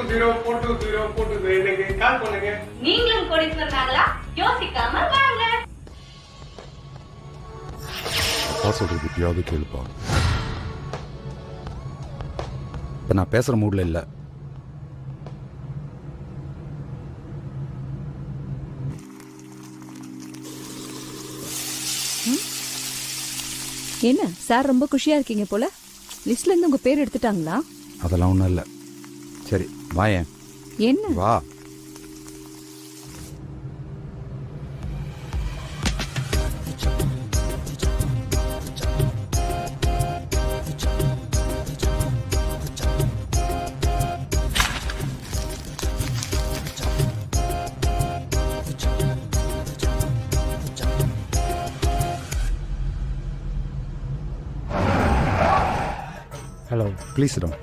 420 எனக்கு கால் பண்ணுங்க. நீங்களும் கோடீஸ்வரனாகலா? யோசிக்காம வாங்க. அப்பா சொல்றது எப்படியாவது கேளுப்பா. இப்போ நான் பேசுகிற மூடில் இல்லை. என்ன சார் ரொம்ப குஷியா இருக்கீங்க போல? லிஸ்ட்ல இருந்து உங்க பேர் எடுத்துட்டாங்களா? அதெல்லாம் ஒன்றும் இல்லை. சரி வாயேன். என்ன வா. Hello. ப்ளீஸ் இடம்.